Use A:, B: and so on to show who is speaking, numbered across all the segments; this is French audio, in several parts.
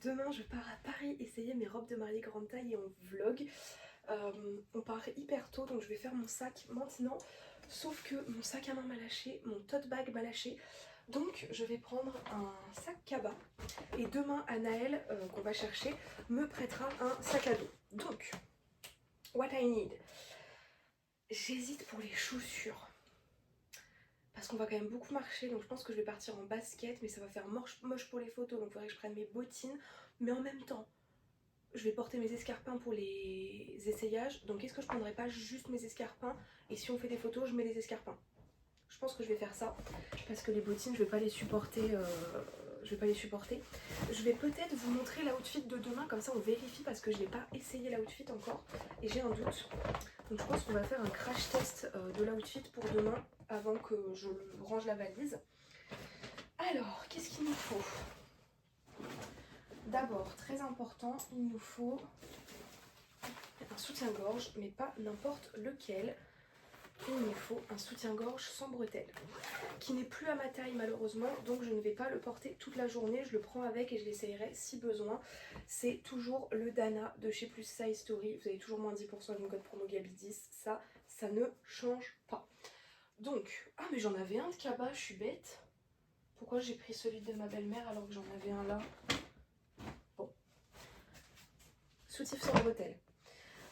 A: Demain je pars à Paris essayer mes robes de mariée grande taille et en vlog. On part hyper tôt donc je vais faire mon sac maintenant. Sauf que mon sac à main m'a lâché, mon tote bag m'a lâché. Donc je vais prendre un sac cabas. Et demain Anaël, qu'on va chercher, me prêtera un sac à dos. Donc, what I need. J'hésite pour les chaussures. Parce qu'on va quand même beaucoup marcher, donc je pense que je vais partir en basket, mais ça va faire moche pour les photos, donc il faudrait que je prenne mes bottines. Mais en même temps, je vais porter mes escarpins pour les essayages, donc est-ce que je prendrais pas juste mes escarpins et si on fait des photos, je mets les escarpins? Je pense que je vais faire ça, parce que les bottines, je vais pas les supporter. Je vais peut-être vous montrer l'outfit de demain, comme ça on vérifie, parce que je n'ai pas essayé l'outfit encore et j'ai un doute. Donc je pense qu'on va faire un crash test de l'outfit pour demain avant que je range la valise. Alors, qu'est-ce qu'il nous faut? D'abord, très important, il nous faut un soutien-gorge, mais pas n'importe lequel. Il me faut un soutien-gorge sans bretelles, qui n'est plus à ma taille malheureusement, donc je ne vais pas le porter toute la journée, je le prends avec et je l'essayerai si besoin. C'est toujours le Dana de chez Plus Size Story, vous avez toujours moins 10% avec mon code promo Gaby10, ça ne change pas. Donc, ah mais j'en avais un de cabas, je suis bête. Pourquoi j'ai pris celui de ma belle-mère alors que j'en avais un là? Bon. Soutif sans bretelles.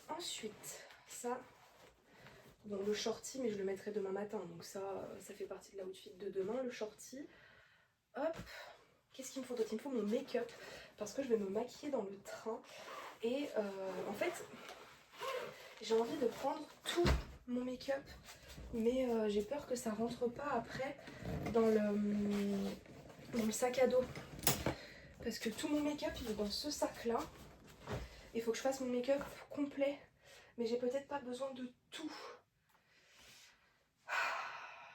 A: Ensuite, ça, bon le shorty, mais je le mettrai demain matin, donc ça fait partie de l'outfit de demain, le shorty. Hop, qu'est-ce qu'il me faut d'autre? Il me faut mon make-up, parce que je vais me maquiller dans le train. Et en fait, j'ai envie de prendre tout mon make-up, mais j'ai peur que ça rentre pas après dans le sac à dos. Parce que tout mon make-up il est dans ce sac là. Il faut que je fasse mon make-up complet. Mais j'ai peut-être pas besoin de tout.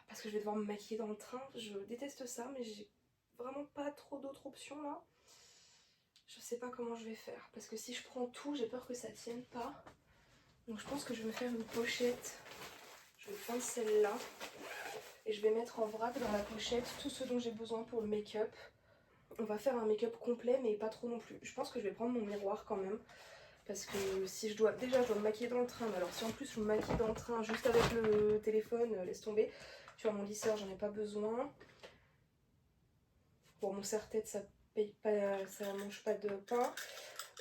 A: Parce que je vais devoir me maquiller dans le train. Je déteste ça, mais j'ai vraiment pas trop d'autres options là. Je sais pas comment je vais faire. Parce que si je prends tout, j'ai peur que ça tienne pas. Donc je pense que je vais me faire une pochette. Je vais prendre celle-là. Et je vais mettre en vrac dans la pochette tout ce dont j'ai besoin pour le make-up. On va faire un make-up complet, mais pas trop non plus. Je pense que je vais prendre mon miroir quand même. Parce que si je dois... Déjà, je dois me maquiller dans le train. Mais alors si en plus je me maquille dans le train juste avec le téléphone, laisse tomber. Tu vois, mon lisseur, j'en ai pas besoin. Bon, mon serre-tête, ça paye pas, ça mange pas de pain.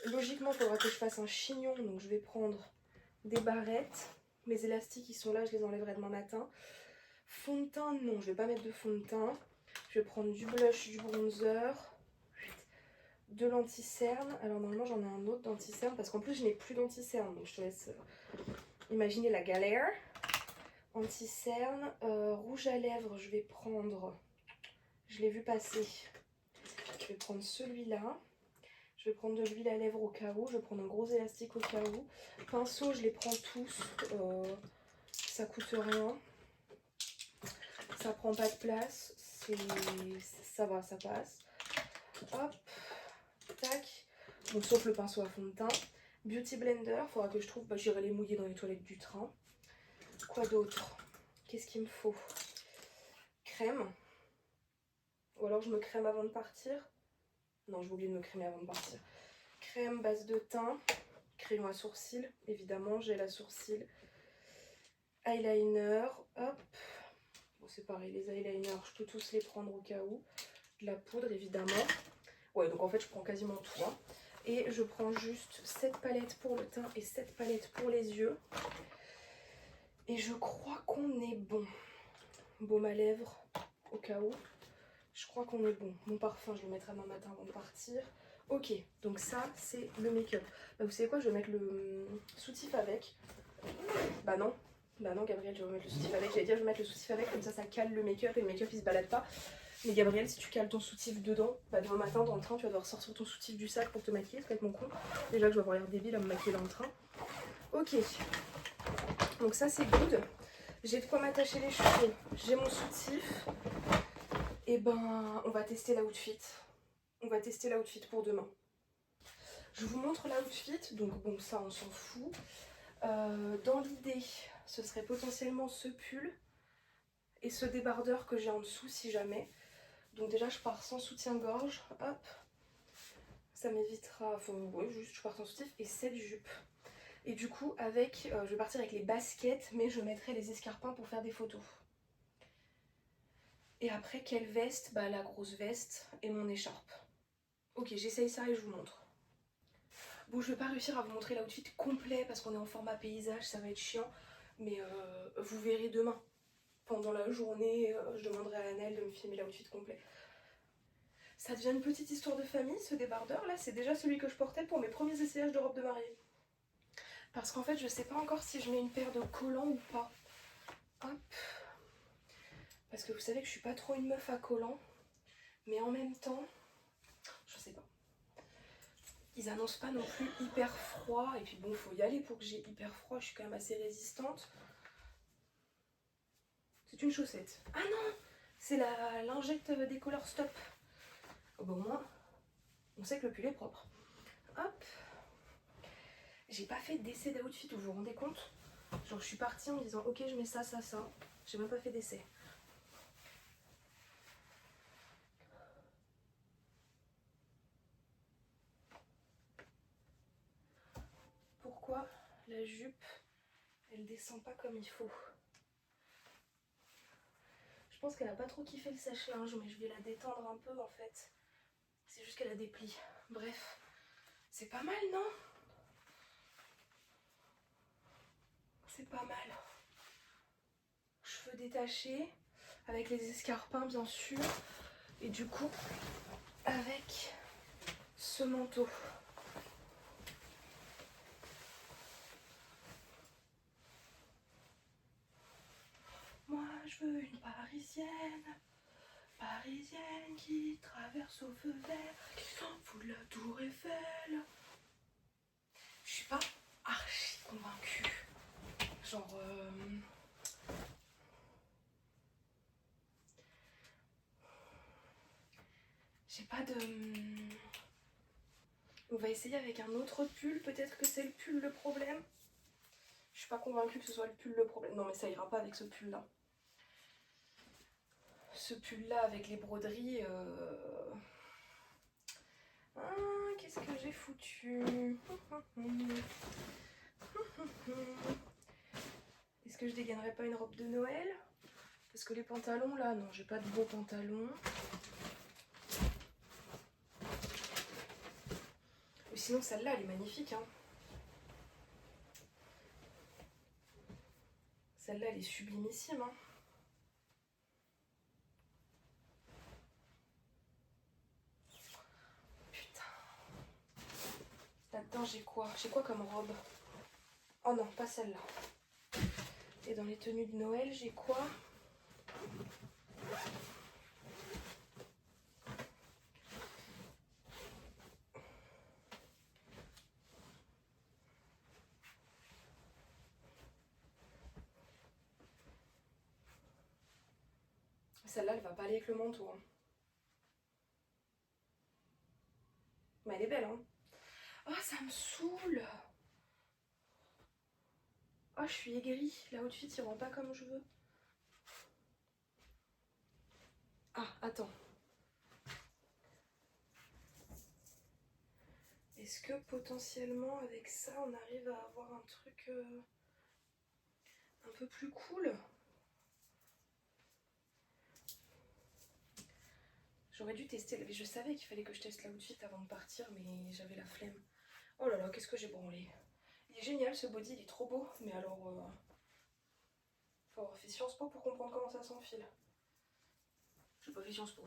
A: Logiquement, il faudra que je fasse un chignon. Donc je vais prendre des barrettes. Mes élastiques, ils sont là, je les enlèverai demain matin. Fond de teint, non, je vais pas mettre de fond de teint. Je vais prendre du blush, du bronzer, de l'anti-cerne. Alors normalement j'en ai un autre d'anti-cerne parce qu'en plus je n'ai plus d'anti-cerne. Donc je te laisse imaginer la galère. Anti-cerne, rouge à lèvres, je vais prendre, je l'ai vu passer. Je vais prendre celui-là. Je vais prendre de l'huile à lèvres au cas où. Je vais prendre un gros élastique au cas où. Pinceau, je les prends tous. Ça coûte rien. Ça prend pas de place. Ça va, ça passe. Hop. Tac. Bon, sauf le pinceau à fond de teint. Beauty Blender. Faudra que je trouve. Bah, j'irai les mouiller dans les toilettes du train. Quoi d'autre? Qu'est-ce qu'il me faut? Crème. Ou alors je me crème avant de partir. Non, j'ai oublié de me crémer avant de partir. Crème, base de teint. Crayon à sourcils. Évidemment, j'ai la sourcil. Eyeliner. Hop. Bon, c'est pareil, les eyeliners, je peux tous les prendre au cas où. De la poudre, évidemment. Ouais, donc en fait, je prends quasiment tout. Hein. Et je prends juste cette palette pour le teint et cette palette pour les yeux. Et je crois qu'on est bon. Baume à lèvres, au cas où. Je crois qu'on est bon. Mon parfum, je le mettrai demain matin avant de partir. Ok, donc ça, c'est le make-up. Bah, vous savez quoi, je vais mettre le soutif avec. Bah non, Gabriel, je vais remettre le soutif avec. J'allais dire, je vais mettre le soutif avec, comme ça cale le make-up et le make-up il se balade pas. Mais Gabriel, si tu cales ton soutif dedans, bah demain matin dans le train, tu vas devoir sortir ton soutif du sac pour te maquiller. Ça va être mon con. Déjà que je vais avoir l'air débile à me maquiller dans le train. Ok, donc ça c'est good. J'ai de quoi m'attacher les cheveux. J'ai mon soutif. Et ben, on va tester l'outfit. On va tester l'outfit pour demain. Je vous montre l'outfit. Donc bon, ça on s'en fout. Dans l'idée, ce serait potentiellement ce pull et ce débardeur que j'ai en dessous si jamais. Donc déjà je pars sans soutien-gorge, hop. Ça m'évitera, enfin ouais, juste je pars en soutif et cette jupe. Et du coup avec, je vais partir avec les baskets, mais je mettrai les escarpins pour faire des photos. Et après quelle veste? Bah la grosse veste et mon écharpe. Ok, j'essaye ça et je vous montre. Bon, je vais pas réussir à vous montrer l'outfit complet parce qu'on est en format paysage, ça va être chiant. Mais vous verrez demain. Pendant la journée, je demanderai à Annelle de me filmer l'outfit complet. Ça devient une petite histoire de famille, ce débardeur là. C'est déjà celui que je portais pour mes premiers essayages de robe de mariée. Parce qu'en fait, je sais pas encore si je mets une paire de collants ou pas. Hop. Parce que vous savez que je suis pas trop une meuf à collants. Mais en même temps, je sais pas. Ils annoncent pas non plus hyper froid. Et puis bon, faut y aller pour que j'ai hyper froid. Je suis quand même assez résistante. C'est une chaussette. Ah non, c'est la lingette des Color Stop. Oh, bah, au moins, on sait que le pull est propre. Hop. J'ai pas fait d'essai d'outfit, vous vous rendez compte? Genre je suis partie en me disant ok je mets ça, ça, ça. J'ai même pas fait d'essai. Pourquoi la jupe elle descend pas comme il faut? Je pense qu'elle a pas trop kiffé le sèche-linge, mais je vais la détendre un peu en fait. C'est juste qu'elle a des plis. Bref, c'est pas mal non? C'est pas mal. Cheveux détachés, avec les escarpins bien sûr. Et du coup, avec ce manteau. Moi je veux une parisienne. Parisienne qui traverse au feu vert, qui s'en fout de la tour Eiffel. Je suis pas archi convaincue. Genre... J'ai pas de... On va essayer avec un autre pull. Peut-être que c'est le pull le problème. Je suis pas convaincue que ce soit le pull le problème. Non mais ça ira pas avec ce pull là. Ce pull là avec les broderies... Ah, qu'est-ce que j'ai foutu? Est-ce que je dégainerais pas une robe de Noël? Parce que les pantalons là, non, j'ai pas de beaux pantalons. Ou sinon celle-là, elle est magnifique. Hein. Celle-là, elle est sublimissime. Hein. Putain. Là-dedans, j'ai quoi? J'ai quoi comme robe? Oh non, pas celle-là. Et dans les tenues de Noël, j'ai quoi? Celle-là, elle va pas aller avec le manteau. Hein. Mais elle est belle, hein. Oh, ça me saoule. Oh, je suis aigrie. L'outfit, il rend pas comme je veux. Ah, attends. Est-ce que potentiellement, avec ça, on arrive à avoir un truc un peu plus cool? J'aurais dû tester, je savais qu'il fallait que je teste l'outfit avant de partir, mais j'avais la flemme. Oh là là, qu'est-ce que j'ai branlé. Il est génial ce body, il est trop beau, mais alors... faut avoir fait Sciences Po pour comprendre comment ça s'enfile. J'ai pas fait Sciences Po.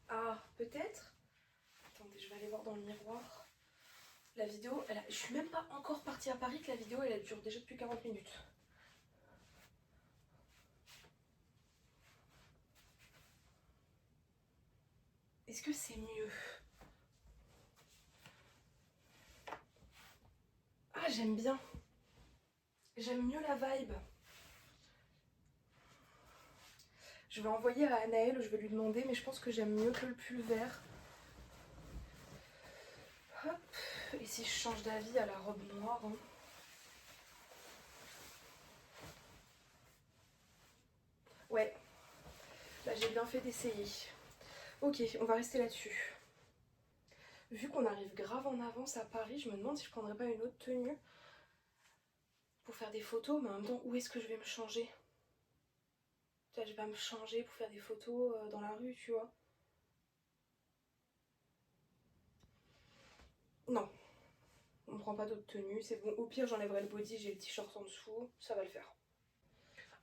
A: Ah, peut-être. Attendez, je vais aller voir dans le miroir. La vidéo, je suis même pas encore partie à Paris que la vidéo, elle dure déjà depuis 40 minutes. Est-ce que c'est mieux? Ah, j'aime bien. J'aime mieux la vibe. Je vais envoyer à Anaëlle, je vais lui demander, mais je pense que j'aime mieux que le pull vert. Hop. Et si je change d'avis à la robe noire, hein. Ouais, là j'ai bien fait d'essayer. Ok, on va rester là-dessus. Vu qu'on arrive grave en avance à Paris, je me demande si je prendrais pas une autre tenue pour faire des photos, mais en même temps, où est-ce que je vais me changer? Tu vois, je vais me changer pour faire des photos dans la rue, tu vois. Non, on prend pas d'autres tenues, c'est bon. Au pire, j'enlèverai le body, j'ai le t-shirt en dessous, ça va le faire.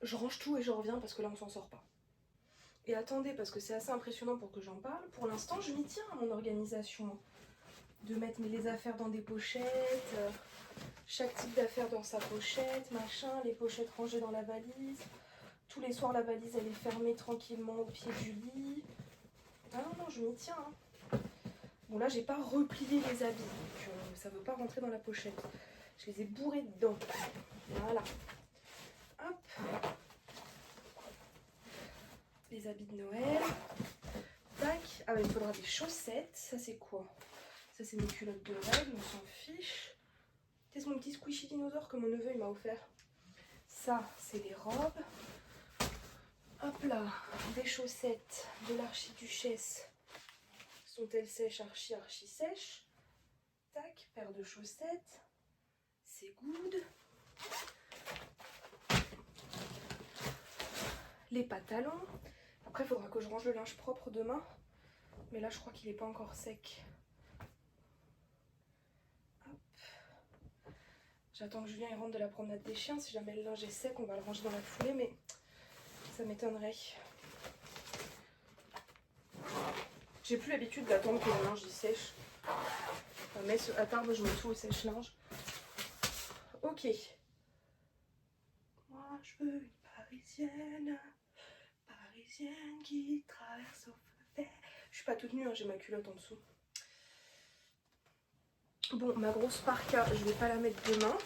A: Je range tout et je reviens parce que là, on s'en sort pas. Et attendez, parce que c'est assez impressionnant pour que j'en parle. Pour l'instant, je m'y tiens à mon organisation. De mettre les affaires dans des pochettes, chaque type d'affaires dans sa pochette, machin, les pochettes rangées dans la valise. Tous les soirs, la valise, elle est fermée tranquillement au pied du lit. Ah non, non, je m'y tiens. Hein. Bon, là, j'ai pas replié les habits, donc ça veut pas rentrer dans la pochette. Je les ai bourrés dedans. Voilà. Hop. Les habits de Noël. Tac. Ah bah, il me faudra des chaussettes. Ça, c'est quoi? Ça, c'est mes culottes de règles, on s'en fiche. C'est mon petit squishy dinosaure que mon neveu il m'a offert. Ça, c'est les robes. Hop là, des chaussettes de l'archiduchesse. Sont-elles sèches, archi sèches? Tac, paire de chaussettes. C'est good. Les pantalons. Après, il faudra que je range le linge propre demain. Mais là, je crois qu'il n'est pas encore sec. J'attends que Julien il rentre de la promenade des chiens. Si jamais le linge est sec, on va le ranger dans la foulée, mais ça m'étonnerait. J'ai plus l'habitude d'attendre que le linge il sèche. Mais à table, je mets tout au sèche-linge. Ok. Moi, je veux une parisienne. Parisienne qui traverse au feu vert. Je suis pas toute nue, hein, j'ai ma culotte en dessous. Bon, ma grosse parka, je vais pas la mettre demain.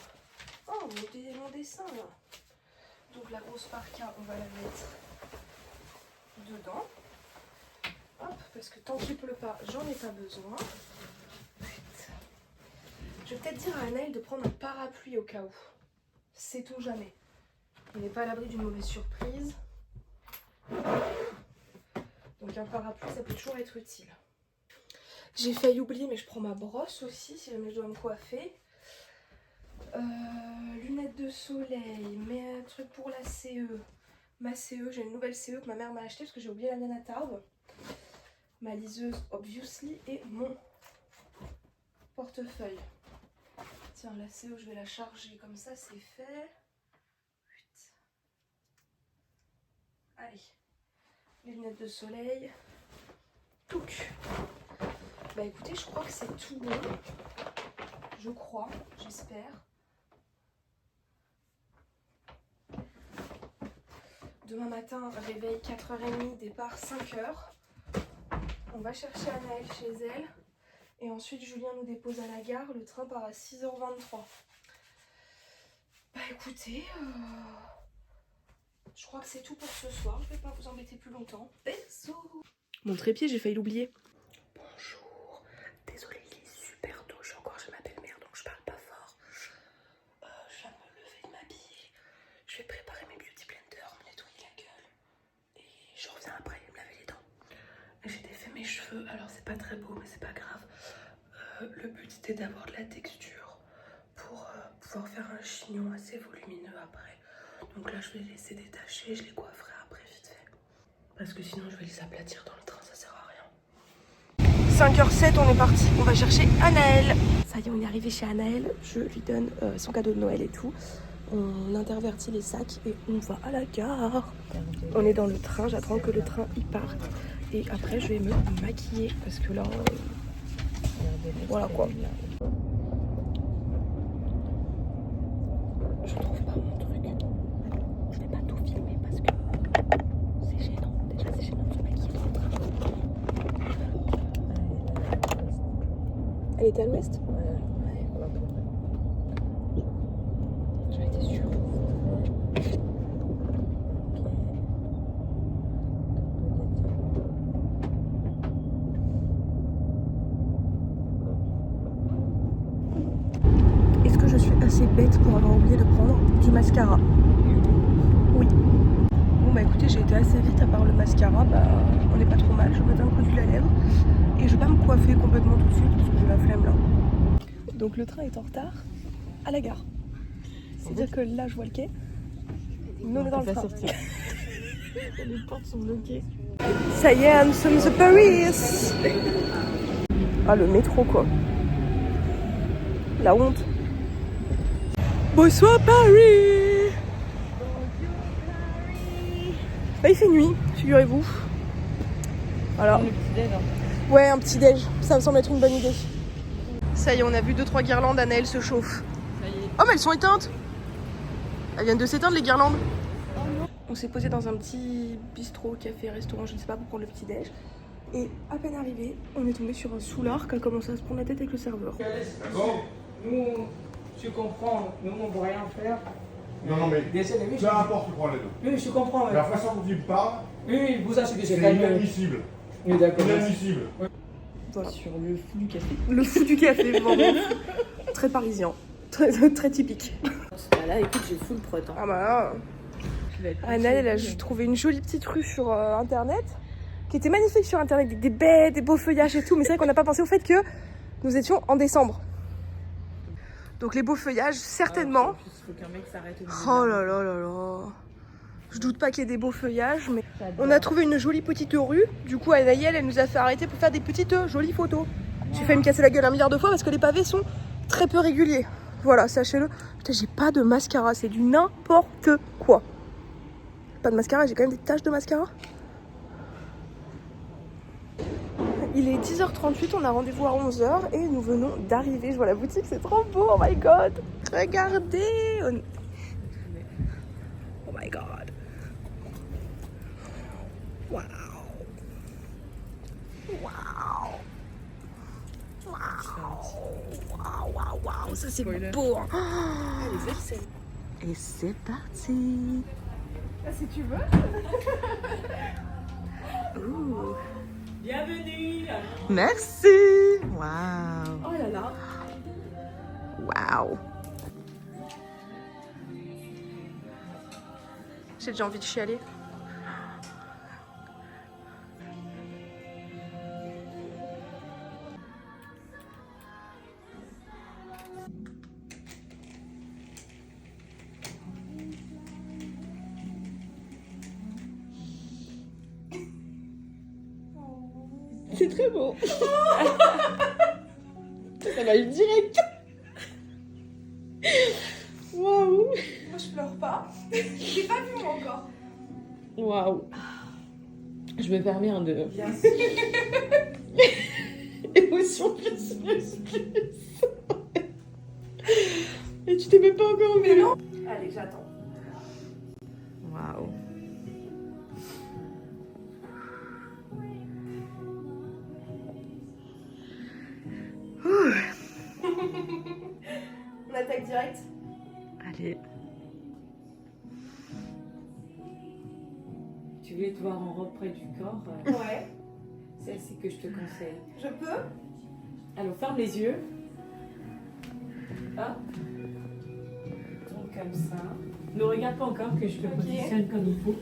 A: Oh, mon dessin là. Donc la grosse parka, on va la mettre dedans. Hop, parce que tant qu'il pleut pas, j'en ai pas besoin. Je vais peut-être dire à Anaël de prendre un parapluie au cas où. Sait-on jamais. On n'est pas à l'abri d'une mauvaise surprise. Donc un parapluie, ça peut toujours être utile. J'ai failli oublier, mais je prends ma brosse aussi si jamais je dois me coiffer. Lunettes de soleil, mais un truc pour la CE. Ma CE, j'ai une nouvelle CE que ma mère m'a achetée parce que j'ai oublié la mienne à Tarbes. Ma liseuse, obviously, et mon portefeuille. Tiens, la CE, je vais la charger comme ça, c'est fait. Allez, les lunettes de soleil. Touc. Bah écoutez, je crois que c'est tout bon. Je crois, j'espère. Demain matin, réveil 4h30, départ 5h. On va chercher Anaël chez elle. Et ensuite, Julien nous dépose à la gare. Le train part à 6h23. Bah écoutez, je crois que c'est tout pour ce soir. Je vais pas vous embêter plus longtemps. Bisous. Mon trépied, j'ai failli l'oublier. Bonjour. Désolée, il est super tôt. Je suis encore chez ma belle-mère, donc je parle pas fort. Je viens de me lever, de m'habiller. Je vais préparer mes beauty blenders, me nettoyer la gueule. Et je reviens après me laver les dents. J'ai défait mes cheveux. Alors c'est pas très beau, mais c'est pas grave. Le but c'était d'avoir de la texture pour pouvoir faire un chignon assez volumineux après. Donc là je vais les laisser détacher, je les coifferai après vite fait. Parce que sinon je vais les aplatir dans le train, ça sert à rien. 5h07, on est parti, on va chercher Anaël. Ça y est, on est arrivé chez Anaël, je lui donne son cadeau de Noël et tout. On intervertit les sacs et on va à la gare. On est dans le train, j'attends que le train y parte. Et après je vais me maquiller parce que là... voilà quoi. Je trouve pas mon truc. Je vais pas tout filmer parce que c'est gênant. Déjà c'est gênant de se maquiller dans le train. Elle était à l'ouest? Ouais. J'en étais sûre. assez bête pour avoir oublié de prendre du mascara. Oui. Bon bah écoutez, j'ai été assez vite, à part le mascara, bah on n'est pas trop mal. Je vais mettre un coup de la lèvre et je vais pas me coiffer complètement tout de suite parce que j'ai la flemme là. Donc le train est en retard à la gare. C'est-à-dire que là je vois le quai. Nous on est dans le train.
B: Les portes sont bloquées.
A: Ça y est, I'm to Paris. Ah le métro quoi. La honte. Bonsoir Paris. Bah il fait nuit, figurez-vous. Voilà.
B: Le petit déj, hein.
A: Ouais, un petit déj, ça me semble être une bonne idée. Ça y est, on a vu 2-3 guirlandes, Anaëlle se chauffe.
B: Ça y est.
A: Oh mais elles sont éteintes. Elles viennent de s'éteindre les guirlandes. On s'est posé dans un petit bistrot, café, restaurant, je ne sais pas, pour prendre le petit déj. Et à peine arrivé, on est tombé sur un soulard qui a commencé à se prendre la tête avec le serveur.
C: Bon.
D: Nous, tu comprends, nous on ne peut rien faire.
C: Non, mais
D: Désolé, oui,
C: peu importe, tu prends les deux.
D: oui, je comprends.
C: La façon dont il parle,
D: Oui, vous achetez
C: c'est
D: c'est calme.
C: inadmissible.
D: Oui, d'accord.
C: Inadmissible.
A: Voilà.
B: Sur le fou du café.
A: Le fou du café, vraiment. Très parisien. Très typique.
B: Bah là, écoute, j'ai full prot. Hein.
A: Ah bah là, Anaëlle, elle a trouvé une jolie petite rue sur internet qui était magnifique sur internet, avec des baies, des beaux feuillages et tout. Mais c'est vrai qu'on n'a pas pensé au fait que nous étions en décembre. Donc les beaux feuillages, certainement.
B: Il faut qu'un mec s'arrête au milieu.
A: Oh là là là là. Je doute pas qu'il y ait des beaux feuillages, mais on a trouvé une jolie petite rue. Du coup, Anaëlle, elle nous a fait arrêter pour faire des petites jolies photos. J'ai failli me casser la gueule 1 milliard de fois parce que les pavés sont très peu réguliers. Voilà, sachez-le. Putain, j'ai pas de mascara, c'est du n'importe quoi. Pas de mascara, j'ai quand même des taches de mascara. Il est 10h38, on a rendez-vous à 11h et nous venons d'arriver. Je vois la boutique, c'est trop beau, oh my god. Regardez. Oh my god. Wow. Wow. Wow, wow, wow, ça c'est beau. Hein. Et c'est parti. Ah, si tu veux. Ouh.
B: Bienvenue.
A: Merci. Wow.
B: Oh là là.
A: Wow. J'ai déjà envie de chialer.
B: C'est très beau. Ça va aller direct. Waouh.
A: Moi je pleure pas. J'ai pas vu moi encore.
B: Waouh. Je me permets un de.
A: Bien sûr.
B: Émotion plus. Et tu t'es même pas encore
A: Mais
B: vu.
A: non. Allez, j'attends.
B: Waouh.
A: On attaque direct.
B: Allez. Tu voulais te voir en robe près du corps.
A: Ouais.
B: Celle-ci que je te conseille.
A: Je peux.
B: Alors ferme les yeux. Hop. Donc comme ça. Ne regarde pas encore que je te positionne comme il faut.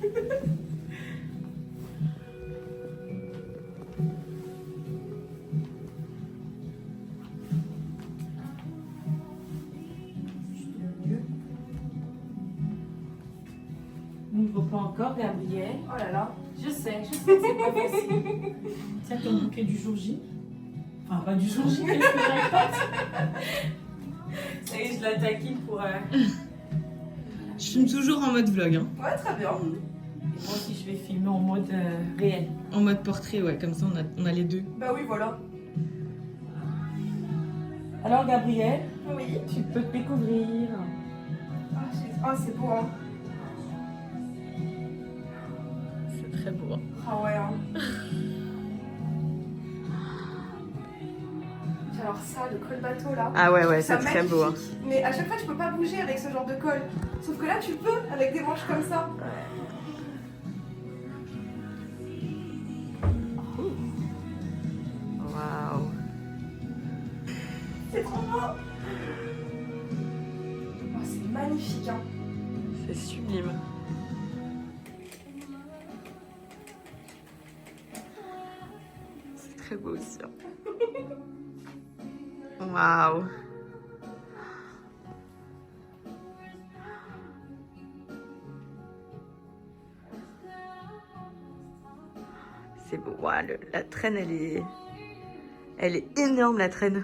B: N'ouvre pas encore, Gabriel.
A: Oh là là.
B: Je sais que c'est pas facile. Tiens ton bouquet du jour J. Enfin, pas du jour J, mais je me répète. Ça y est, je la taquine pour. Je filme toujours en mode vlog. Hein.
A: Ouais, très bien.
B: Et moi aussi, je vais filmer en mode réel. En mode portrait, ouais, comme ça on a les deux.
A: Bah oui, voilà.
B: Alors, Gabriel,
A: Oui.
B: tu peux te découvrir.
A: Ah, c'est beau, hein.
B: C'est très beau.
A: Ah ouais, hein. Alors ça, le col bateau là.
B: Ah ouais,
A: c'est
B: très beau. Hein.
A: Mais à chaque fois, tu peux pas bouger avec ce genre de col. Sauf que là, tu peux avec des manches comme ça.
B: Waouh.
A: C'est trop beau. magnifique. Hein.
E: C'est sublime. C'est très beau aussi. Hein. Waouh. C'est beau. Waouh, la traîne, elle est énorme, la traîne.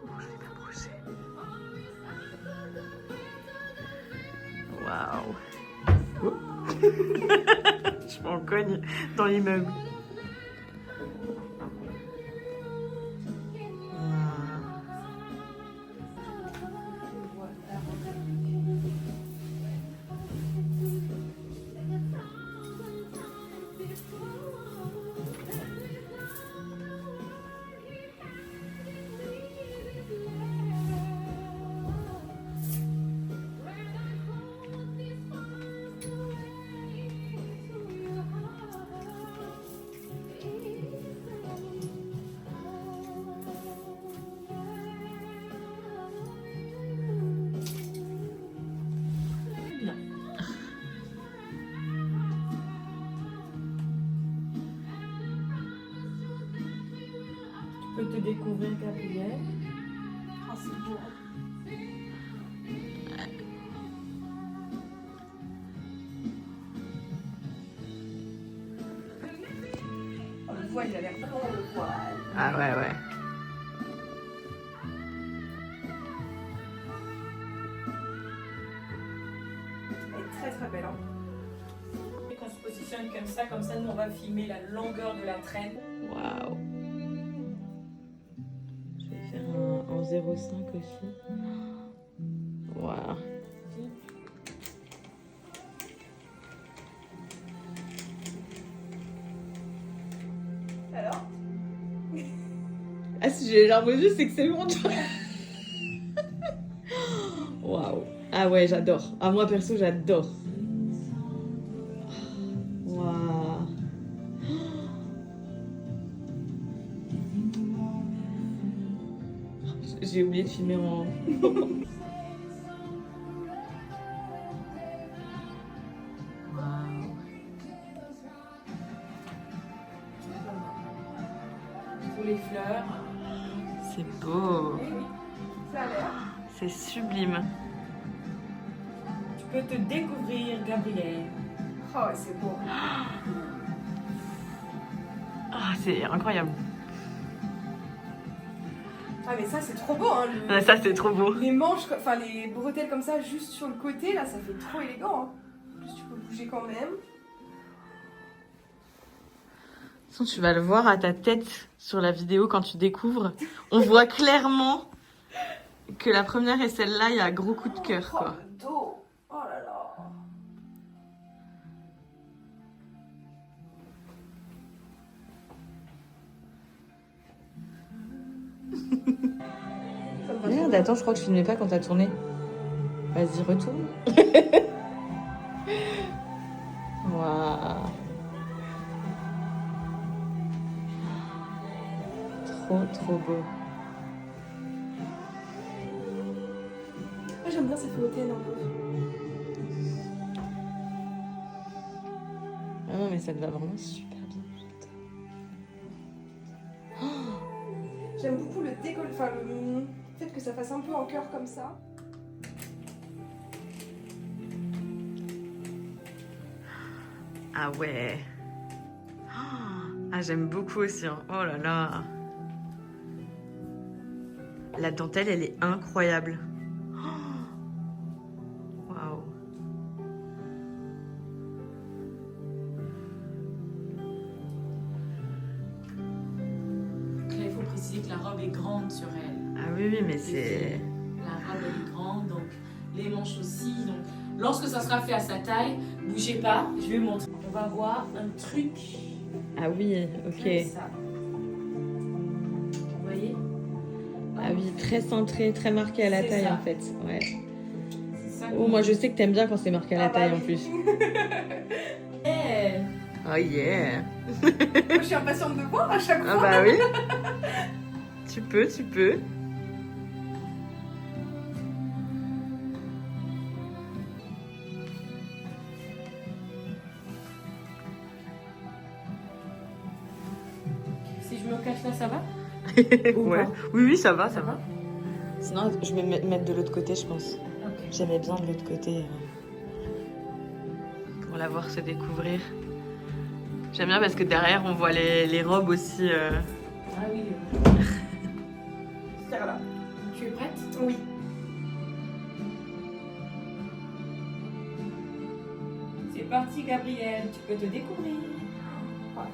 E: Bon, je vais m'approcher. Waouh. Oh. Je m'en cogne dans l'immeuble.
B: Tu peux te découvrir, Gabrielle.
A: Ah, c'est beau. Oh, le voile, il a l'air vraiment le voile.
E: Ah ouais, ouais.
A: Elle est très très belle. Hein.
B: Et qu'on se positionne comme ça, nous on va filmer la longueur de la traîne.
E: Waouh. Je vais faire un en 0,5 aussi. Waouh.
A: Alors?
E: Ah, si j'ai les larmes aux yeux, c'est que c'est bon. Waouh. Ah ouais, j'adore. Ah, moi perso, j'adore. Waouh. J'ai oublié de filmer en...
B: Pour les fleurs.
E: C'est beau.
A: Oui, oui. Ça a l'air.
E: C'est sublime.
B: Tu peux te découvrir, Gabrielle.
A: Oh, c'est beau.
E: Ah, c'est incroyable.
A: Ah, mais ça, c'est trop beau. Hein,
E: Ah, ça, c'est trop beau.
A: les manches, enfin les bretelles comme ça, juste sur le côté, là, ça fait trop élégant. Hein. En plus, tu peux bouger quand même.
E: De toute façon, tu vas le voir à ta tête sur la vidéo quand tu découvres. On voit clairement que la première et celle-là, il y a un gros coup de cœur,
A: Oh,
E: quoi.
A: le dos. Oh là là. Ça me va
E: Merde,
A: trop
E: attends, je crois que je filmais pas quand t'as tourné. Vas-y, retourne. Waouh. Trop beau.
A: Ah, j'aime bien, ça fait hautaine un peu.
E: Ah non, mais ça te va vraiment super bien.
A: J'aime beaucoup le décolle, enfin le fait que ça fasse un peu en cœur comme ça.
E: Ah ouais. Ah, j'aime beaucoup aussi. Hein. Oh là là. La dentelle, elle est incroyable. Waouh.
B: Il faut préciser que la robe est grande sur elle.
E: Ah oui, oui, mais c'est...
B: La robe elle est grande, donc les manches aussi. Donc lorsque ça sera fait à sa taille, bougez pas, je vais montrer. On va voir un truc
E: Ah oui,
B: comme
E: ok.
B: ça. Vous voyez?
E: Ah oui, très centré, très marqué à la
B: C'est
E: taille
B: ça.
E: en fait. Ouais.
B: C'est ça.
E: Oh, moi je sais que t'aimes bien quand c'est marqué à la
A: Ah bah
E: taille en
A: oui.
E: plus.
B: Eh,
E: Oh yeah.
A: Moi, je suis impatiente de voir à chaque
E: Ah
A: fois.
E: bah oui. Tu peux.
B: Si je me cache là, ça va? Ou
E: Ouais.
B: pas?
E: Oui, oui, ça va, ça va. Sinon, je vais me mettre de l'autre côté, je pense.
B: Ok.
E: J'aimais bien de l'autre côté pour la voir se découvrir. J'aime bien parce que derrière, on voit les robes aussi.
B: Ah oui.
A: Tiens là.
B: Tu es prête?
A: Oui.
B: C'est parti, Gabrielle. Tu peux te découvrir.
A: Ah,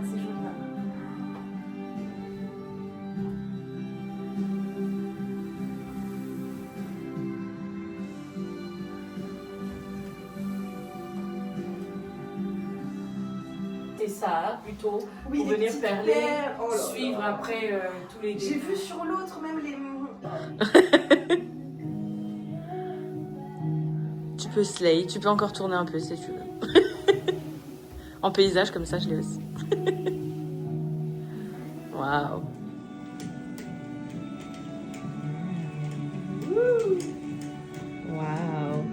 A: c'est joli là.
B: C'est ça, plutôt.
A: Oui,
B: Pour
A: des
B: venir
A: petites
B: perler,
A: perles. Oh là là.
B: suivre après tous les
A: J'ai
B: détails.
A: vu sur l'autre même les...
E: Tu peux slay, tu peux encore tourner un peu si tu veux. En paysage, comme ça, je l'ai aussi. Waouh. Waouh.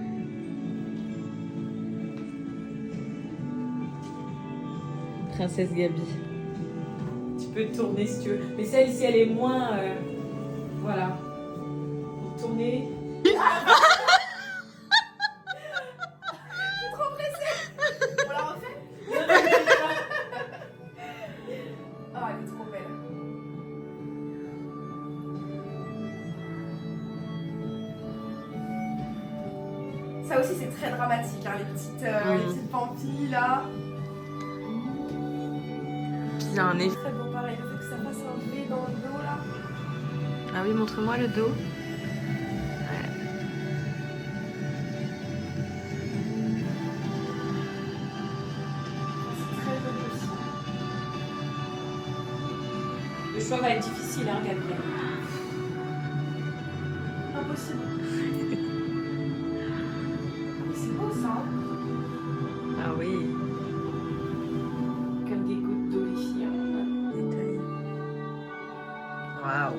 E: Princesse Gabi.
B: Tu peux tourner si tu veux. Mais celle-ci, elle est moins... voilà. Pour tourner...
A: On la refait? Ah, elle est trop belle. Ça aussi c'est très dramatique, hein, les petites pampilles là.
E: Puis il y a un effet.
A: Très beau pareil, le fait que ça fasse un V dans le dos là.
E: Ah oui, montre-moi le dos.
A: C'est très joli aussi.
B: Le choix va être difficile, hein, Gabrielle.
A: Impossible. Mais c'est beau ça. Hein.
E: Ah oui.
B: Comme des gouttes d'eau, les filles.
E: Détail. Waouh.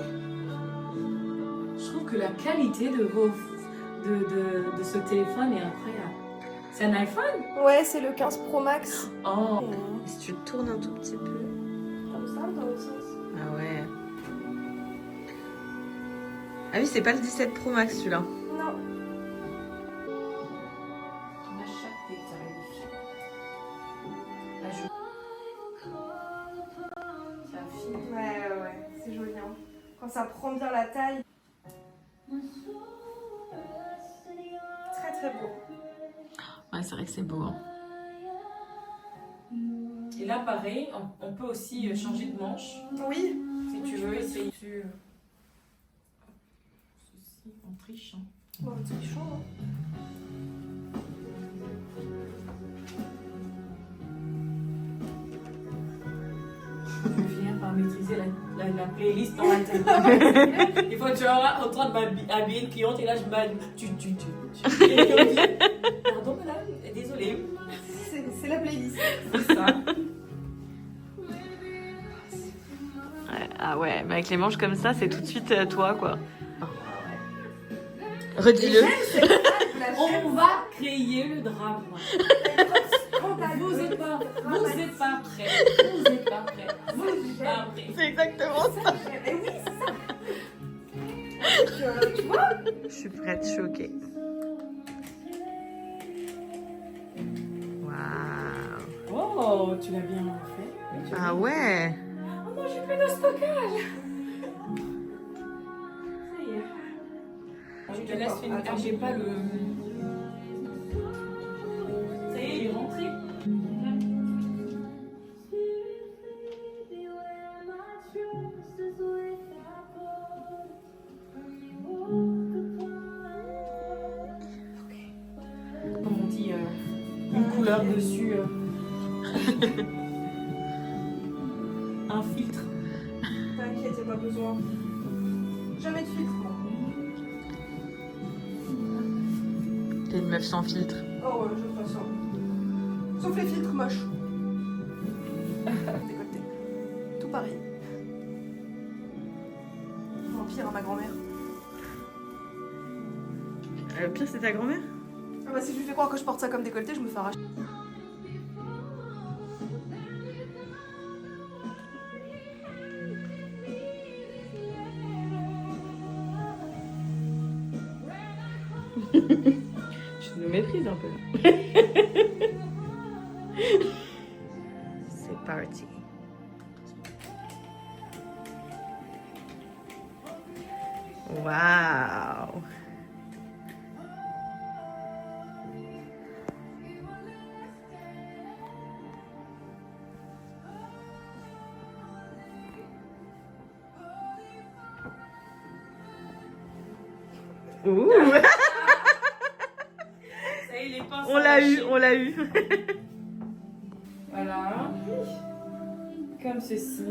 B: Je trouve que la qualité de ce téléphone est incroyable. C'est un iPhone?
A: Ouais, c'est le 15 Pro Max.
B: Oh.
E: Si tu le tournes un tout petit peu.
A: Comme ça, dans le sens.
E: Ah ouais. Ah oui, c'est pas le 17 Pro Max celui-là.
A: Non.
B: On a chaque détail, les filles. Là, ça affine.
A: Ouais, c'est joli. Hein. Quand ça prend bien la taille. Très très beau.
E: Ouais, c'est vrai que c'est beau. Hein.
B: Et là, pareil, on peut aussi changer de manche.
A: Oui.
B: Si tu veux essayer. Ceci, on triche. Hein.
A: Bon, c'est chaud. Hein.
B: Je viens par maîtriser la playlist dans la tête. Des fois, tu es en train de m'habiller une cliente et là, je m'habille. Tu. Et on dit, pardon, madame, désolée.
A: C'est la playlist.
B: C'est ça.
E: Ouais, ah ouais, mais avec les manches comme ça, c'est tout de suite toi, quoi. Redis-le.
B: On va créer le drame. Vous êtes pas prêts. Vous êtes pas prêts. Vous êtes pas prêts. Vous êtes pas prêts.
E: C'est exactement ça.
A: Eh oui, c'est ça. Donc, tu vois?
E: Je suis prête, choquée. Waouh.
B: Oh, tu l'as bien fait. Oui, tu l'as
E: Ah
B: bien
E: ouais.
B: fait. Oh non, j'ai plus de stockage. Ça y est. Je te laisse finir.
A: Attends.
B: J'ai pas le. Ça y est, il est rentré. Comme on dit, une couleur dessus. Un filtre.
A: T'inquiète, y'a pas besoin. Jamais de filtre, moi.
E: T'es une meuf sans filtre.
A: Oh ouais, je de toute façon. Sauf les filtres moches. Décolleté. Tout pareil. En pire, hein, ma grand-mère.
E: Le pire, c'est ta grand-mère?
A: Ah bah si je lui fais croire que je porte ça comme décolleté, je me fais arracher.
E: Tu nous méprises un peu là. C'est parti. Waouh. Ouh.
B: Ça y est, les pinces
E: On l'a eu, on l'a eu.
B: Voilà. Comme ceci.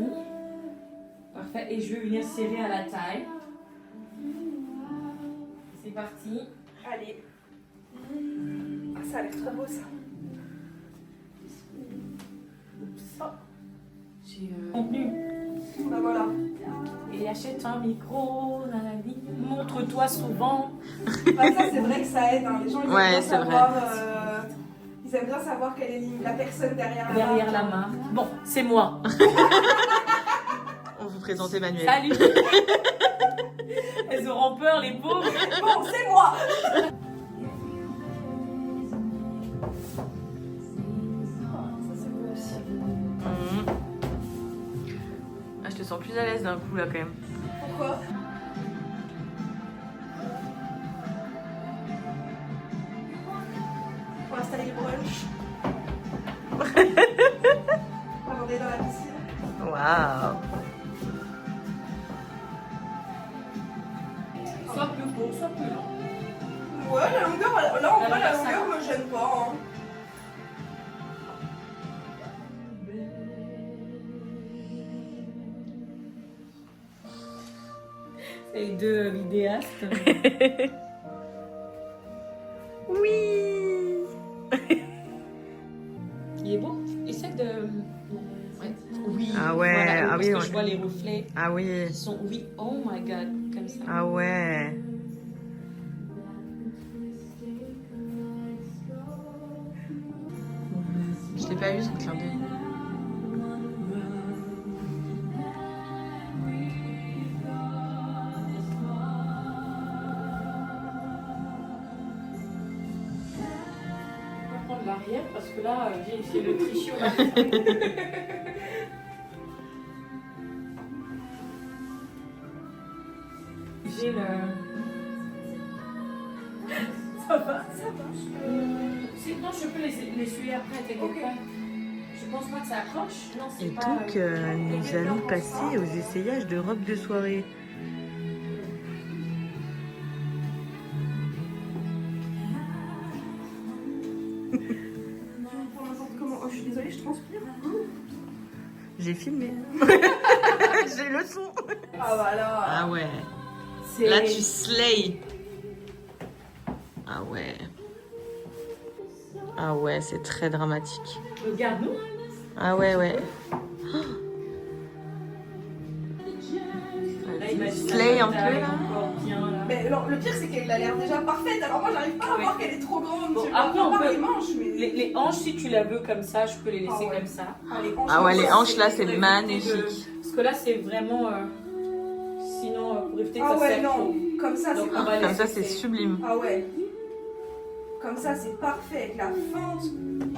B: Parfait. Et je vais venir serrer à la taille. C'est parti.
A: Allez. Ah, ça a l'air trop beau ça.
B: J'ai contenu.
A: Bah voilà.
B: Et achète un micro, nanani. Montre-toi souvent.
A: Bah ça c'est vrai que ça aide, hein. Les gens ils aiment
E: Ouais,
A: bien
E: c'est
A: savoir, ils aiment bien savoir quelle est la personne derrière
B: Derrière la
A: marque.
B: marque. Bon, c'est moi.
E: On vous présente Emmanuel.
B: Salut. Elles auront peur, les pauvres.
A: Bon, c'est moi. Ça c'est beau aussi.
E: Mhm. Ah, je te sens plus à l'aise d'un coup là quand même.
A: Pourquoi? Pour installer le brunch. Avant d'aller dans la piscine.
E: Waouh.
B: Soit plus beau, soit plus long.
A: Ouais, la longueur, là en vrai la
B: Ça
A: longueur
B: va.
A: me gêne pas. Hein.
B: C'est les deux vidéastes.
E: Oui.
B: Il est beau. Essaie de. Ouais. Oui.
E: Ah ouais,
B: voilà,
E: ah
B: parce
E: oui,
B: que
E: ouais.
B: je vois les reflets.
E: Ah oui.
B: Ils sont. Oui. Oh my god. Comme ça.
E: Ah ouais. Je l'ai pas eu ce clin d'œil.
B: On va prendre l'arrière parce que là, j'ai essayé de tricher au J'ai le. Ça va. Non, je peux les essuyer après, t'inquiète pas. Je pense pas que ça accroche. Non, c'est
E: Et
B: pas.
E: donc, nous allons passer aux essayages de robes de soirée.
A: Pour n'importe comment. Oh, je suis désolée, je transpire.
E: J'ai filmé. J'ai le son.
A: Ah voilà.
E: Ah ouais.
B: C'est-
E: Là, tu slay. Ah ouais. Ah ouais, c'est très dramatique.
B: Regarde-nous.
E: Ah ouais, ouais.
B: Là, il m'a dit
E: Slay
B: ça,
E: un peu,
B: elle est
E: là.
B: encore bien, là.
A: Mais alors, le pire c'est qu'elle a l'air déjà parfaite. Alors moi j'arrive pas à
B: Ouais.
A: voir qu'elle est trop grande.
B: Bon,
A: tu vois.
B: après, on
A: Pas
B: peut-
A: les manches, mais
B: Les hanches, si tu la veux comme ça, je peux les laisser
A: Ah ouais.
B: comme ça.
A: Ah, les hanches.
E: Ah ouais,
A: comme
E: les
A: ça,
E: hanches là, c'est
B: Pour éviter
E: magnifique.
B: Parce que là, c'est vraiment. Sinon, pour éviter que
A: Ah
B: ça
A: ouais,
B: serre
A: non.
B: trop.
A: Comme ça,
B: Donc,
A: c'est
B: on va
E: Comme
B: laisser
E: ça, c'est
B: ces-
E: sublime.
A: Ah ouais. Comme ça, c'est parfait avec la fente.
E: Je vais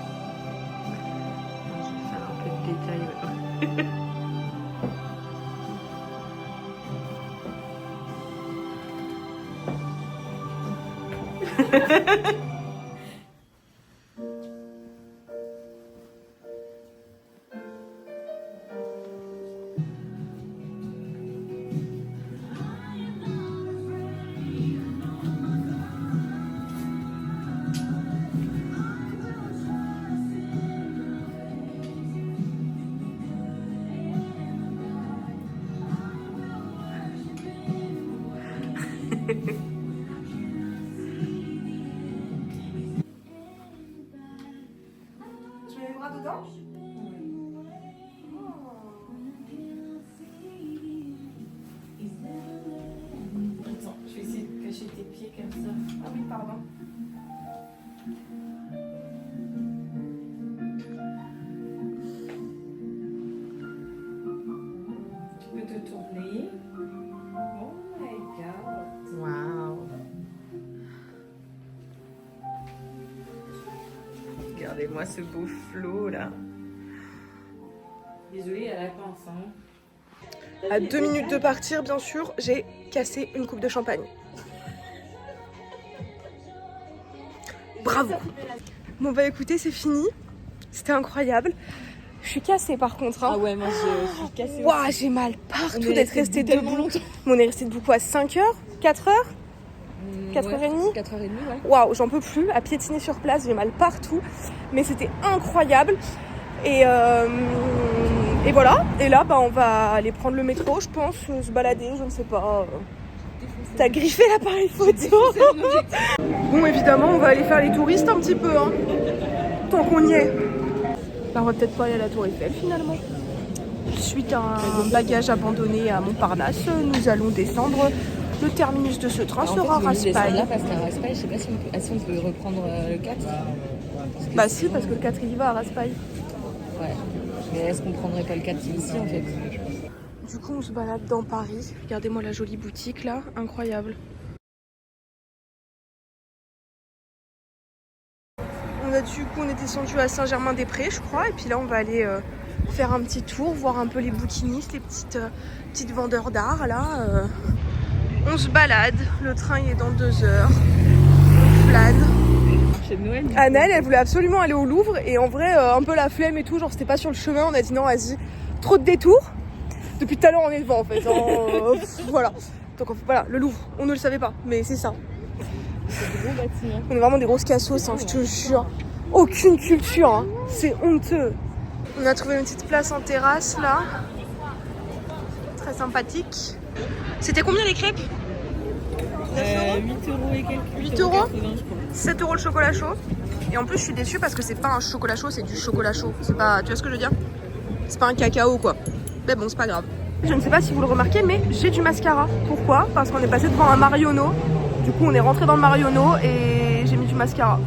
E: faire un peu de détail.
A: Je mets les bras dedans. Oh. pardon.
B: Tu peux te tourner. Oh my god.
E: Waouh. Regardez-moi ce beau flot là.
B: Désolée, à la pince. Hein.
A: À 2 minutes de partir, bien sûr, j'ai cassé une coupe de champagne. Bravo. Bon bah écoutez, c'est fini. C'était incroyable. Je suis cassée par contre. Hein.
E: Ah ouais, moi je suis cassée.
A: Waouh, j'ai mal partout d'être restée debout longtemps. Mais on est resté debout quoi, 5 heures 4 heures 4h30
E: 4h30, ouais.
A: Waouh, j'en peux plus, à piétiner sur place, j'ai mal partout. Mais c'était incroyable. Et voilà. Et là, bah, on va aller prendre le métro, je pense, se balader, je ne sais pas. T'as griffé l'appareil photo. Bon, évidemment, on va aller faire les touristes un petit peu, hein. Tant qu'on y est. Bah, on va peut-être pas aller à la Tour Eiffel finalement. Suite à un bagage abandonné à Montparnasse, nous allons descendre. Le terminus de ce train sera Raspail.
E: Là parce qu'à Raspail, je sais pas si on peut reprendre le 4.
A: Bah si, parce que le 4 il y va à Raspail.
E: Ouais. Mais est-ce qu'on prendrait pas le 4 ici en fait?
A: Du coup, on se balade dans Paris. Regardez-moi la jolie boutique là, incroyable. On est descendu à Saint-Germain-des-Prés, je crois. Et puis là, on va aller faire un petit tour, voir un peu les bouquinistes, les petites vendeurs d'art là. On se balade. Le train il est dans 2 heures. On flâne.
E: Chez Noël.
A: Annelle, elle voulait absolument aller au Louvre et en vrai, un peu la flemme et tout, genre c'était pas sur le chemin, on a dit non, vas-y, trop de détours. Depuis tout à l'heure, on est devant en fait. Voilà. Donc voilà, le Louvre, on ne le savait pas, mais c'est ça.
E: C'est des gros bâtiments.
A: On est vraiment des grosses cassos, hein, je te jure. Aucune culture, hein. C'est honteux. On a trouvé une petite place en terrasse là. Très sympathique. C'était combien les crêpes
E: 8 euros et quelques.
A: 8 euros
E: 80, je crois.
A: 7 euros le chocolat chaud. Et en plus, je suis déçue parce que c'est pas un chocolat chaud, c'est du chocolat chaud. C'est pas, tu vois ce que je veux dire? C'est pas un cacao quoi. Mais bon, c'est pas grave. Je ne sais pas si vous le remarquez, mais j'ai du mascara. Pourquoi? Parce qu'on est passé devant un Marionneau. Du coup, on est rentré dans le Marionneau et j'ai mis du mascara.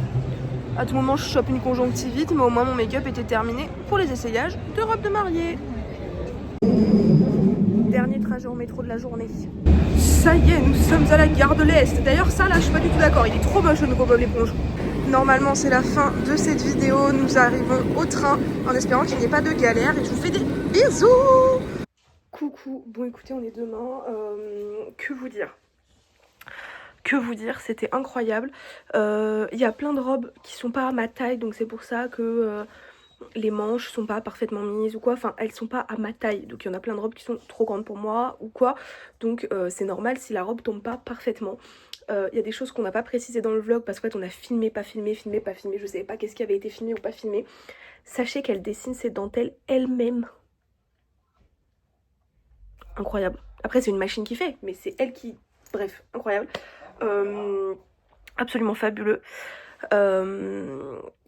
A: À tout moment, je chope une conjonctivite, mais au moins mon make-up était terminé pour les essayages de robe de mariée. Dernier trajet en métro de la journée. Ça y est, nous sommes à la gare de l'Est. D'ailleurs, ça là, je suis pas du tout d'accord. Il est trop moche le nouveau Bob l'éponge. Normalement, c'est la fin de cette vidéo. Nous arrivons au train en espérant qu'il n'y ait pas de galère. Et je vous fais des bisous. Coucou. Bon, écoutez, on est demain. Que vous dire? Que vous dire, c'était incroyable. Il y a plein de robes qui sont pas à ma taille, donc c'est pour ça que les manches sont pas parfaitement mises ou quoi. Enfin, elles sont pas à ma taille, donc il y en a plein de robes qui sont trop grandes pour moi ou quoi. Donc c'est normal si la robe tombe pas parfaitement. Il y a des choses qu'on n'a pas précisées dans le vlog parce qu'en fait on a filmé, pas filmé, filmé, pas filmé. Je savais pas qu'est-ce qui avait été filmé ou pas filmé. Sachez qu'elle dessine ses dentelles elle-même. Incroyable. Après c'est une machine qui fait, mais c'est elle qui... Bref, incroyable. Absolument fabuleux.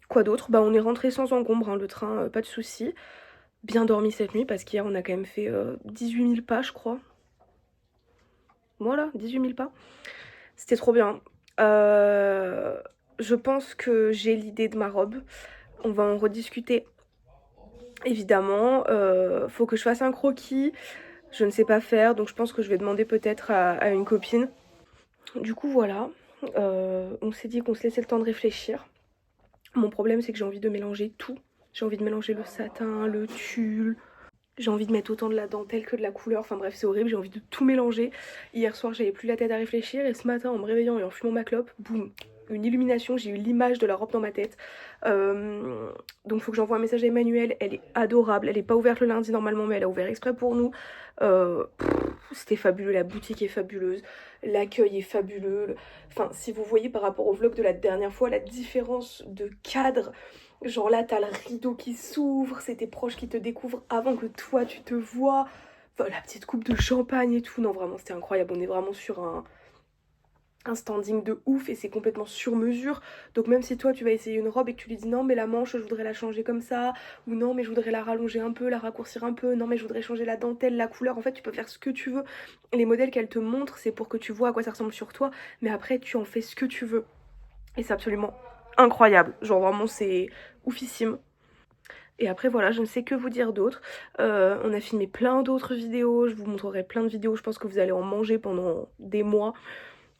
A: Quoi d'autre? Bah on est rentré sans encombre, hein, le train, pas de soucis. Bien dormi cette nuit parce qu'hier on a quand même fait 18 000 pas je crois. Voilà, 18 000 pas. C'était trop bien. Je pense que j'ai l'idée de ma robe. On va en rediscuter. Évidemment, faut que je fasse un croquis. Je ne sais pas faire, donc je pense que je vais demander peut-être à une copine. Du coup voilà, on s'est dit qu'on se laissait le temps de réfléchir. Mon problème c'est que j'ai envie de mélanger tout. J'ai envie de mélanger le satin, le tulle. J'ai envie de mettre autant de la dentelle que de la couleur. Enfin bref, c'est horrible, j'ai envie de tout mélanger. Hier soir, j'avais plus la tête à réfléchir. Et ce matin, en me réveillant et en fumant ma clope, boum, une illumination. J'ai eu l'image de la robe dans ma tête. Donc faut que j'envoie un message à Emmanuelle. Elle est adorable. Elle est pas ouverte le lundi normalement, mais elle a ouvert exprès pour nous. C'était fabuleux, la boutique est fabuleuse. L'accueil est fabuleux. Enfin, si vous voyez par rapport au vlog de la dernière fois, la différence de cadre... Genre là, t'as le rideau qui s'ouvre, c'est tes proches qui te découvrent avant que toi tu te vois. Enfin, la petite coupe de champagne et tout. Non, vraiment, c'était incroyable. On est vraiment sur un standing de ouf et c'est complètement sur mesure. Donc même si toi, tu vas essayer une robe et que tu lui dis non, mais la manche, je voudrais la changer comme ça. Ou non, mais je voudrais la rallonger un peu, la raccourcir un peu. Non, mais je voudrais changer la dentelle, la couleur. En fait, tu peux faire ce que tu veux. Les modèles qu'elle te montre, c'est pour que tu vois à quoi ça ressemble sur toi. Mais après, tu en fais ce que tu veux. Et c'est absolument incroyable. Genre vraiment c'est oufissime. Et après voilà, je ne sais que vous dire d'autre. On a filmé plein d'autres vidéos, je vous montrerai plein de vidéos, je pense que vous allez en manger pendant des mois.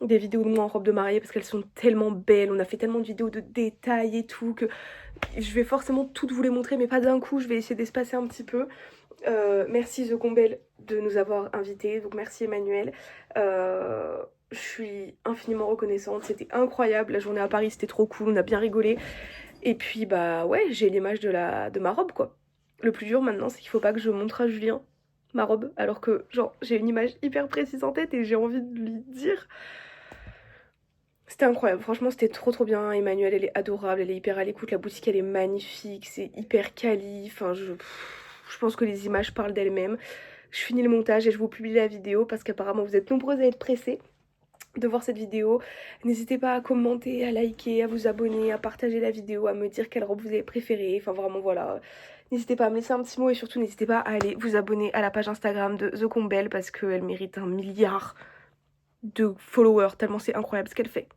A: Des vidéos de moi en robe de mariée parce qu'elles sont tellement belles, on a fait tellement de vidéos de détails et tout que je vais forcément toutes vous les montrer mais pas d'un coup, je vais essayer d'espacer un petit peu. Merci The Combelle de nous avoir invités, donc merci Emmanuel. Je suis infiniment reconnaissante, c'était incroyable, la journée à Paris c'était trop cool, on a bien rigolé. Et puis bah ouais, j'ai l'image de ma robe quoi. Le plus dur maintenant c'est qu'il faut pas que je montre à Julien ma robe alors que genre j'ai une image hyper précise en tête et j'ai envie de lui dire. C'était incroyable, franchement c'était trop bien. Emmanuelle elle est adorable, elle est hyper à l'écoute, la boutique elle est magnifique, c'est hyper quali, enfin je pense que les images parlent d'elles-mêmes. Je finis le montage et je vous publie la vidéo parce qu'apparemment vous êtes nombreuses à être pressées de voir cette vidéo. N'hésitez pas à commenter, à liker, à vous abonner, à partager la vidéo, à me dire quelle robe vous avez préférée, enfin vraiment voilà. N'hésitez pas à me laisser un petit mot et surtout n'hésitez pas à aller vous abonner à la page Instagram de The Combelle parce qu'elle mérite 1 milliard de followers tellement c'est incroyable ce qu'elle fait.